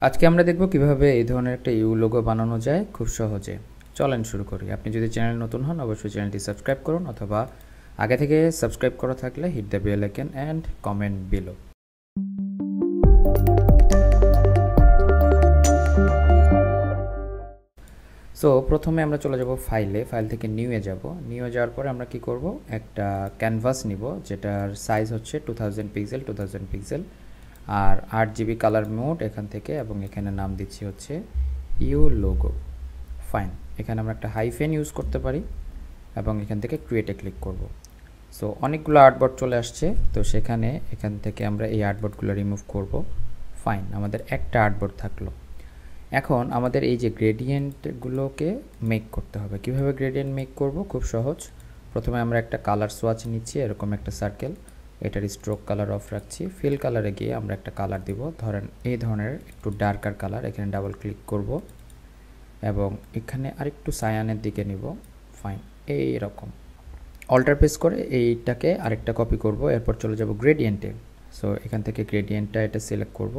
আজকে আমরা দেখব কিভাবে এই ধরনের একটা ইউ লোগো বানানো যায় খুব সহজে। চলেন শুরু করি। আপনি যদি চ্যানেল নতুন হন অবশ্যই চ্যানেলটি সাবস্ক্রাইব করুন, অথবা আগে থেকে সাবস্ক্রাইব করা থাকলে hit the bell icon and comment below. So প্রথমে আমরা চলে যাব ফাইল থেকে নিউয়ে যাব। নিউয়ে যাওয়ার পরে আমরা কি করব, একটা ক্যানভাস নিব যেটার সাইজ হচ্ছে 2000 পিক্সেল আর 8 GB কালার মোড এখান থেকে, এবং এখানে নাম দিচ্ছি হচ্ছে ইউ লোগো। ফাইন, এখানে আমরা একটা হাইফেন ইউজ করতে পারি এবং এখান থেকে ক্রিয়েটে ক্লিক করব। সো অনেকগুলো আর্টবোর্ড চলে আসছে, তো এখান থেকে আমরা এই আর্টবোর্ডগুলো রিমুভ করব। ফাইন, আমাদের একটা আর্টবোর্ড থাকলো। এখন আমাদের এই যে গ্রেডিয়েন্টগুলোকে মেক করতে হবে। কিভাবে গ্রেডিয়েন্ট মেক করব? খুব সহজ। প্রথমে আমরা একটা কালার সোয়াচ নিচ্ছি, এরকম একটা সার্কেল, এটার স্ট্রোক কালার অফ রাখছি। ফিল কালারে গিয়ে আমরা একটা কালার দিব, ধরেন এই ধরনের একটু ডার্কার কালার। এখানে ডাবল ক্লিক করব এবং এখানে আরেকটু সায়ানের দিকে নিব। ফাইন, এই রকম অল্টার প্রেস করে এইটাকে আরেকটা কপি করব। এরপর চলে যাব গ্রেডিয়েন্টে। সো এখান থেকে গ্রেডিয়েন্টটা এটা সিলেক্ট করব।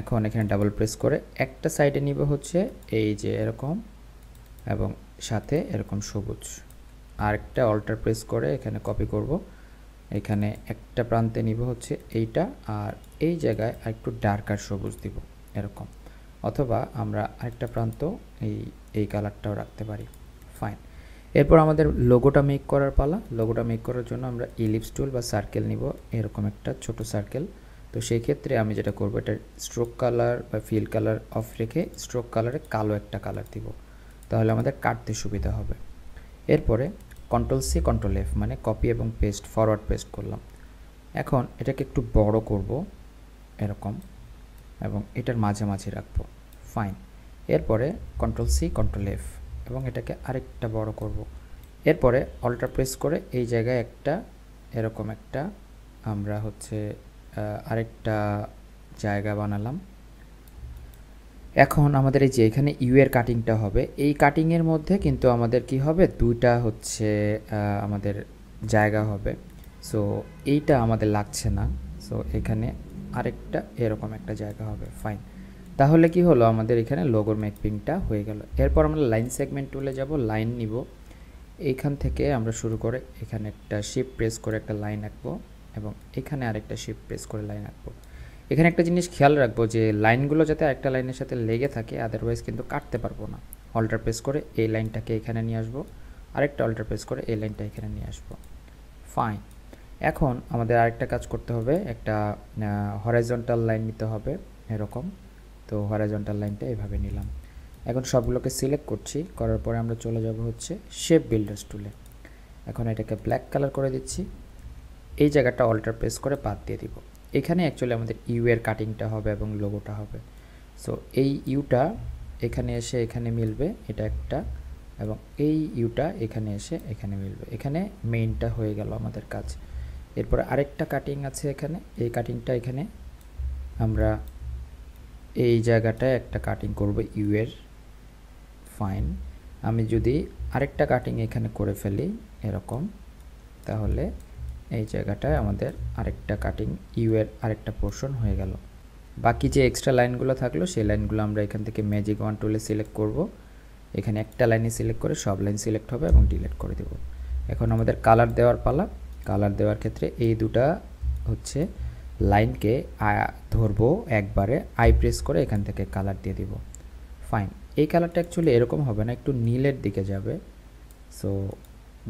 এখন এখানে ডাবল প্রেস করে একটা সাইডে নিব হচ্ছে এই যে এরকম, এবং সাথে এরকম সবুজ। আরেকটা অল্টার প্রেস করে এখানে কপি করব। এখানে একটা প্রান্তে নিব হচ্ছে এইটা, আর এই জায়গায় আরেকটু ডার্কার সবুজ দিব এরকম, অথবা আমরা আরেকটা প্রান্ত এই কালারটাও রাখতে পারি। ফাইন, এরপর আমাদের লোগোটা মেক করার পালা। লোগোটা মেক করার জন্য আমরা ইলিপস টুল বা সার্কেল নিব, এরকম একটা ছোট সার্কেল। তো সেই ক্ষেত্রে আমি যেটা করব, এটা স্ট্রোক কালার বা ফিল কালার অফ রেখে স্ট্রোক কালারে কালো একটা কালার দিব, তাহলে আমাদের কাটতে সুবিধা হবে। এরপরে কন্ট্রোল-C কন্ট্রোল-F, মানে কপি এবং পেস্ট, ফরওয়ার্ড পেস্ট করলাম। এখন এটাকে একটু বড় করব এরকম, এবং এটার মাঝামাঝি রাখবো। ফাইন, এরপরে কন্ট্রোল-C কন্ট্রোল-F এবং এটাকে আরেকটা বড় করব। এরপরে অল্টার প্রেস করে এই জায়গায় একটা এরকম একটা আমরা হচ্ছে আরেকটা জায়গা বানালাম। এখন আমাদের এই যে এখানে ইউ এর কাটিংটা হবে, এই কাটিংয়ের মধ্যে কিন্তু আমাদের কি হবে, দুইটা হচ্ছে আমাদের জায়গা হবে। সো এইটা আমাদের লাগছে না, সো এখানে আরেকটা এরকম একটা জায়গা হবে। ফাইন, তাহলে কি হলো, আমাদের এখানে লোগোর ম্যাপিংটা হয়ে গেল। এরপর আমরা লাইন সেগমেন্ট টুলে যাব, লাইন নিব। এইখান থেকে আমরা শুরু করে এখানে একটা শিফট প্রেস করে একটা লাইন আঁকবো, এবং এখানে আরেকটা শিফট প্রেস করে লাইন আঁকবো। এখানে একটা জিনিস খেয়াল রাখবো যে লাইনগুলো যাতে একটা লাইনের সাথে লেগে থাকে, আদারওয়াইজ কিন্তু কাটতে পারবো না। অল্টার প্রেস করে এই লাইনটাকে এখানে নিয়ে আসবো, আরেকটা অল্টার প্রেস করে এই লাইনটা এখানে নিয়ে আসবো। ফাইন, এখন আমাদের আরেকটা কাজ করতে হবে, একটা হরাইজন্টাল লাইন নিতে হবে এরকম। তো হরাইজন্টাল লাইনটা এভাবে নিলাম। এখন সবগুলোকে সিলেক্ট করছি, করার পরে আমরা চলে যাব হচ্ছে শেপ বিল্ডার্স টুলে। এখন এটাকে ব্ল্যাক কালার করে দিচ্ছি, এই জায়গাটা অল্টার প্রেস করে বাদ দিয়ে দিব। এখানে অ্যাকচুয়ালি আমাদের ইউ এর কাটিংটা হবে এবং লোগোটা হবে। সো এই ইউটা এখানে এসে এখানে মিলবে, এটা একটা, এবং এই ইউটা এখানে এসে এখানে মিলবে। এখানে মেইনটা হয়ে গেল আমাদের কাজ। এরপরে আরেকটা কাটিং আছে এখানে, এই কাটিংটা এখানে আমরা এই জায়গাটায় একটা কাটিং করব ইউ এর। ফাইন, আমি যদি আরেকটা কাটিং এখানে করে ফেলি এরকম, তাহলে এই জায়গাটায় আমাদের আরেকটা কাটিং ইউ এর আরেকটা পোর্শন হয়ে গেল। বাকি যে এক্সট্রা লাইনগুলো থাকলো সেই লাইনগুলো আমরা এখান থেকে ম্যাজিক ওয়ান টুলে সিলেক্ট করব। এখানে একটা লাইনে সিলেক্ট করে সব লাইন সিলেক্ট হবে এবং ডিলিট করে দেব। এখন আমাদের কালার দেওয়ার পালা। কালার দেওয়ার ক্ষেত্রে এই দুটা হচ্ছে লাইনকে ধরবো একবারে, আই প্রেস করে এখান থেকে কালার দিয়ে দিব। ফাইন, এই কালারটা অ্যাকচুয়ালি এরকম হবে না, একটু নীলের দিকে যাবে। So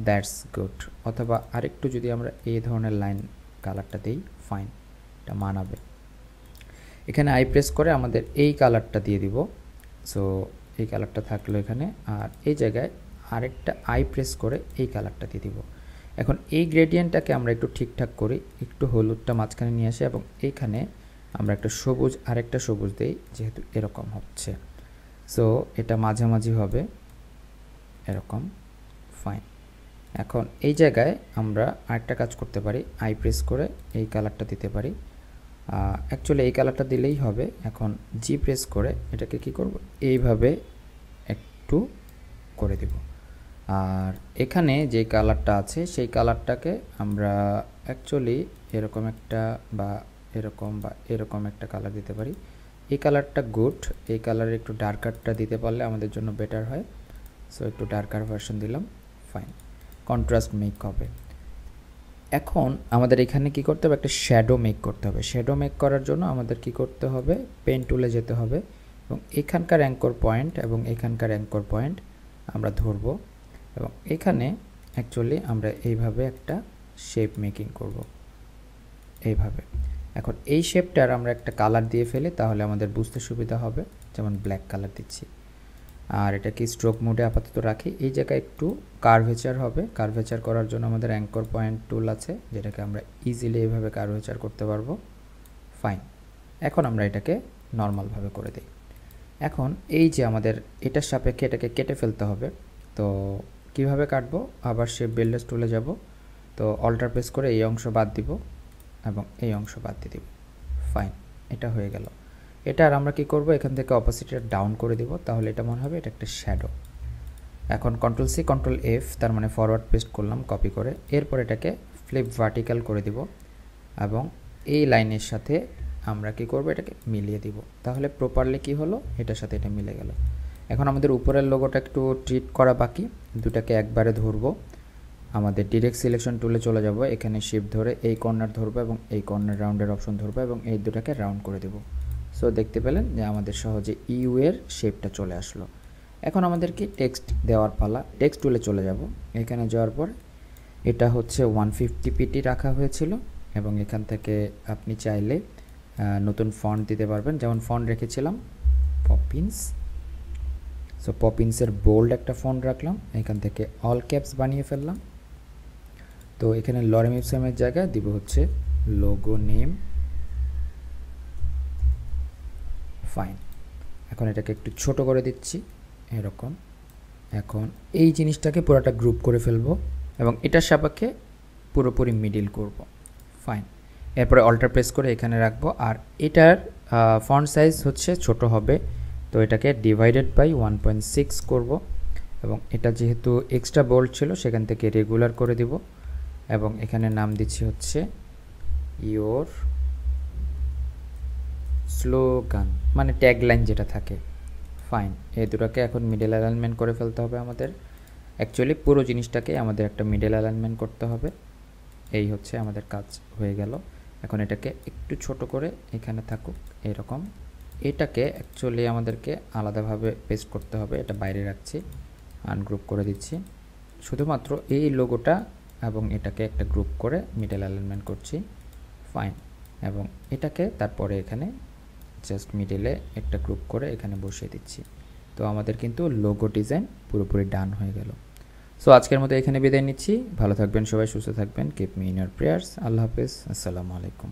that's good. অথবা আরেকটু যদি আমরা এই ধরনের লাইন কালারটা দিই, ফাইন, এটা মানাবে। এখানে আই প্রেস করে আমাদের এই কালারটা দিয়ে দিব। সো এই কালারটা থাকলো এখানে, আর এই জায়গায় আরেকটা আই প্রেস করে এই কালারটা দিয়ে দিব। এখন এই গ্রেডিয়েন্টটাকে আমরা একটু ঠিকঠাক করি, একটু হলুদটা মাঝখানে নিয়ে আসি এবং এইখানে আমরা একটা সবুজ আরেকটা সবুজ দিই, যেহেতু এরকম হচ্ছে। সো এটা মাঝামাঝি হবে এরকম। ফাইন, এখন এই জায়গায় আমরা আরেকটা কাজ করতে পারি, আই প্রেস করে এই কালারটা দিতে পারি। অ্যাকচুয়ালি এই কালারটা দিলেই হবে। এখন জি প্রেস করে এটাকে কি করব, এইভাবে একটু করে দেব। আর এখানে যে কালারটা আছে সেই কালারটাকে আমরা অ্যাকচুয়ালি এরকম একটা বা এরকম একটা কালার দিতে পারি। এই কালারটা গুড, এই কালারে একটু ডার্কারটা দিতে পারলে আমাদের জন্য বেটার হয়। সো একটু ডার্কার ভার্সন দিলাম, ফাইন, কন্ট্রাস্ট মেক হবে। এখন আমাদের এখানে কি করতে হবে, একটা শ্যাডো মেক করতে হবে। শ্যাডো মেক করার জন্য আমাদের কি করতে হবে, পেন টুলে যেতে হবে এবং এখানকার অ্যাঙ্কর পয়েন্ট এবং এখানকার অ্যাঙ্কর পয়েন্ট আমরা ধরব এবং এখানে অ্যাকচুয়ালি আমরা এইভাবে একটা শেপ মেকিং করব, এইভাবে। এখন এই শেপটার আমরা একটা কালার দিয়ে ফেলি, তাহলে আমাদের বুঝতে সুবিধা হবে। যেমন ব্ল্যাক কালার দিচ্ছি, আর এটাকে স্ট্রোক মোডে আপাতত রাখি। এই জায়গায় একটু কার্ভেচার হবে। কার্ভেচার করার জন্য আমাদের অ্যাঙ্কর পয়েন্ট টুল আছে, যেটাকে আমরা ইজিলি এইভাবে কার্ভেচার করতে পারবো, ফাইন। এখন আমরা এটাকে নর্মালভাবে করে দিই। এখন এই যে আমাদের এটার সাপেক্ষে এটাকে কেটে ফেলতে হবে। তো কিভাবে কাটবো, আবার শেপ বিল্ডার্স টুলে যাব। তো অল্টার প্রেস করে এই অংশ বাদ দিব এবং এই অংশ বাদ দিয়ে দিব, ফাইন, এটা হয়ে গেল। এটা আর আমরা কি করব, এখান থেকে অপোজিটটা ডাউন করে দিব, তাহলে এটা মনে হবে এটা একটা শ্যাডো। এখন কন্ট্রোল সি কন্ট্রোল এফ, তার মানে ফরওয়ার্ড পেস্ট করলাম কপি করে। এরপর এটাকে ফ্লিপ ভার্টিক্যাল করে দিব এবং এই লাইনের সাথে আমরা কি করব, এটাকে মিলিয়ে দিব। তাহলে প্রপারলি কি হলো, এটার সাথে এটা মিলে গেল। এখন আমাদের উপরের লোগোটা একটু ট্রিট করা বাকি, দুটাকে একবারে ধরবো। আমাদের ডিরেক্ট সিলেকশন টুলে চলে যাব, এখানে শিফট ধরে এই কর্নার ধরবো এবং এই কর্নার রাউন্ডের অপশন ধরবো এবং এই দুটাকে রাউন্ড করে দেব। সো দেখতে পেলেন যে আমাদের সহজে ইউ এর শেপটা চলে আসলো। এখন আমাদের কি টেক্সট দেওয়ার পালা। টেক্সট টুলে চলে যাব, এখানে যাওয়ার পর এটা হচ্ছে 150 পিটি রাখা হয়েছিল এবং এখান থেকে আপনি চাইলে নতুন ফন্ট দিতে পারবেন। যেমন ফন্ট রেখেছিলাম পপিন্স, সো পপিন্সের বোল্ড একটা ফন্ট রাখলাম, এখান থেকে অল ক্যাপস বানিয়ে ফেললাম। তো এখানে লরেম ইপসমের জায়গায় দিব হচ্ছে লোগো নেম, ফাইন। এখন এটাকে একটু ছোট করে দিচ্ছি এরকম। এখন এই জিনিসটাকে পুরোটা গ্রুপ করে ফেলবো এবং এটার সাপেক্ষে পুরোপুরি মিডিল করব, ফাইন। এরপরে অল্টার প্রেস করে এখানে রাখবো। আর এটার ফন্ট সাইজ হচ্ছে ছোট হবে, তো এটাকে ডিভাইডেড বাই 1.6 করব এবং এটা যেহেতু এক্সট্রা বোল্ড ছিল সেখান থেকে রেগুলার করে দিব এবং এখানে নাম দিচ্ছি হচ্ছে ইয়োর স্লোগান, মানে ট্যাগলাইন যেটা থাকে, ফাইন। এই দুটোকে এখন মিডল অ্যালাইনমেন্ট করে ফেলতে হবে আমাদের। অ্যাকচুয়ালি পুরো জিনিসটাকে আমাদের একটা মিডল অ্যালাইনমেন্ট করতে হবে। এই হচ্ছে আমাদের কাজ হয়ে গেল। এখন এটাকে একটু ছোট করে এখানে থাকুক এরকম। এটাকে অ্যাকচুয়ালি আমাদেরকে আলাদাভাবে পেস্ট করতে হবে, এটা বাইরে রাখছি, আনগ্রুপ করে দিচ্ছি। শুধুমাত্র এই লোগোটা এবং এটাকে একটা গ্রুপ করে মিডল অ্যালাইনমেন্ট করছি, ফাইন। এবং এটাকে তারপরে এখানে জাস্ট মিডলে একটা গ্রুপ করে এখানে বসিয়ে দিচ্ছি। তো আমাদের কিন্তু লোগো ডিজাইন পুরোপুরি ডান হয়ে গেল। সো আজকের মতো এখানে বিদায় নিচ্ছি। ভালো থাকবেন সবাই, সুস্থ থাকবেন। Keep me in your prayers. Allah হাফেজ, আসসালামু আলাইকুম।